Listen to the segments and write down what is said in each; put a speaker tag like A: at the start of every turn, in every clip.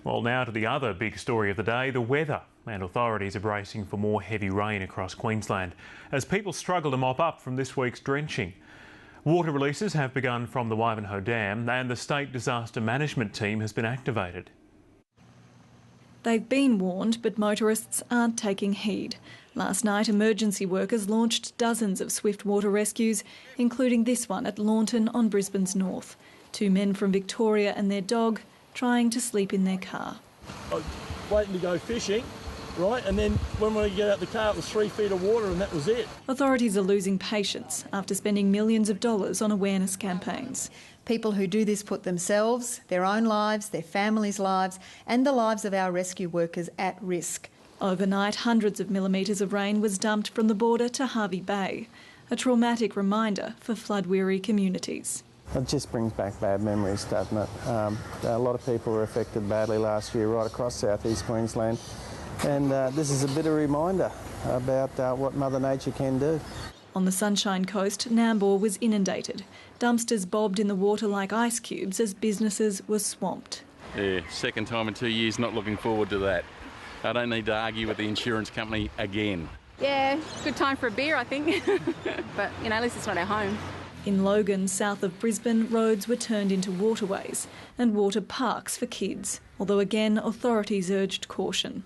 A: Well, now to the other big story of the day, the weather. And authorities are bracing for more heavy rain across Queensland as people struggle to mop up from this week's drenching. Water releases have begun from the Ivanhoe Dam and the State Disaster Management Team has been activated.
B: They've been warned, but motorists aren't taking heed. Last night, emergency workers launched dozens of swift water rescues, including this one at Launton on Brisbane's north. Two men from Victoria and their dog trying to sleep in their car.
C: I was waiting to go fishing, right, and then when we get out the car it was 3 feet of water and that was it.
B: Authorities are losing patience after spending millions of dollars on awareness campaigns.
D: People who do this put themselves, their own lives, their families' lives and the lives of our rescue workers at risk.
B: Overnight, hundreds of millimetres of rain was dumped from the border to Hervey Bay, a traumatic reminder for flood-weary communities.
E: It just brings back bad memories, doesn't it? A lot of people were affected badly last year right across southeast Queensland, and this is a bit of a reminder about what Mother Nature can do.
B: On the Sunshine Coast, Nambour was inundated. Dumpsters bobbed in the water like ice cubes as businesses were swamped.
F: Yeah, second time in 2 years, not looking forward to that. I don't need to argue with the insurance company again.
G: Yeah, good time for a beer, I think. But, at least it's not our home.
B: In Logan, south of Brisbane, roads were turned into waterways and water parks for kids, although again authorities urged caution.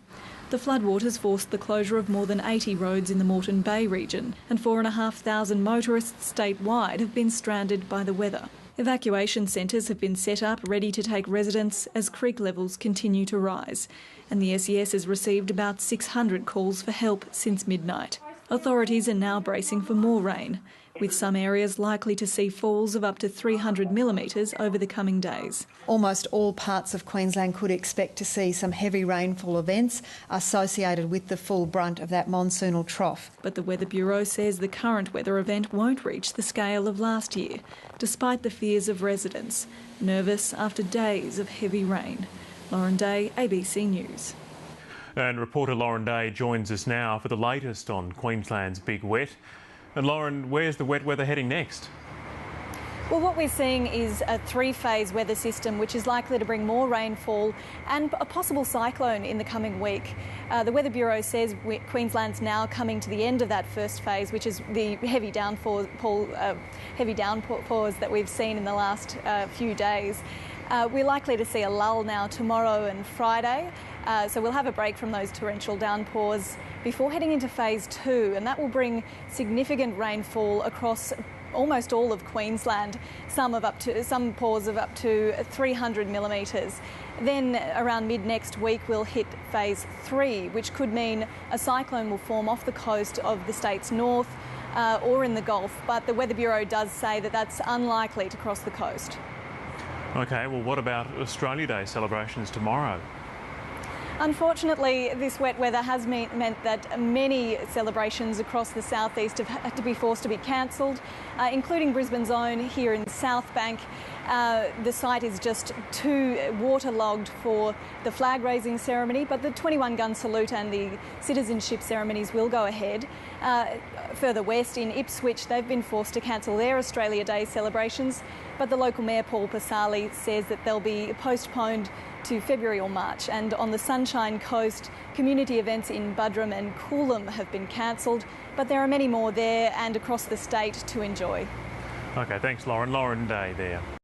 B: The floodwaters forced the closure of more than 80 roads in the Moreton Bay region, and 4,500 motorists statewide have been stranded by the weather. Evacuation centres have been set up ready to take residents as creek levels continue to rise, and the SES has received about 600 calls for help since midnight. Authorities are now bracing for more rain, with some areas likely to see falls of up to 300 millimetres over the coming days.
D: Almost all parts of Queensland could expect to see some heavy rainfall events associated with the full brunt of that monsoonal trough.
B: But the Weather Bureau says the current weather event won't reach the scale of last year, despite the fears of residents, nervous after days of heavy rain. Lauren Day, ABC News.
A: And reporter Lauren Day joins us now for the latest on Queensland's big wet. And Lauren, where's the wet weather heading next?
H: Well, what we're seeing is a three-phase weather system which is likely to bring more rainfall and a possible cyclone in the coming week. The Weather Bureau says Queensland's now coming to the end of that first phase, which is the heavy downpours that we've seen in the last few days. We're likely to see a lull now tomorrow and Friday, so we'll have a break from those torrential downpours before heading into phase 2, and that will bring significant rainfall across almost all of Queensland, some pours of up to 300 millimetres. Then around mid next week we'll hit phase 3, which could mean a cyclone will form off the coast of the state's north or in the Gulf, but the Weather Bureau does say that that's unlikely to cross the coast.
A: OK, well, what about Australia Day celebrations tomorrow?
H: Unfortunately, this wet weather has meant that many celebrations across the southeast have had to be forced to be cancelled, including Brisbane's own here in South Bank. The site is just too waterlogged for the flag-raising ceremony, but the 21-gun salute and the citizenship ceremonies will go ahead. Further west in Ipswich, they've been forced to cancel their Australia Day celebrations, but the local mayor, Paul Pasali, says that they'll be postponed to February or March. And on the Sunshine Coast, community events in Buderim and Coolum have been cancelled, but there are many more there and across the state to enjoy.
A: OK, thanks, Lauren. Lauren Day there.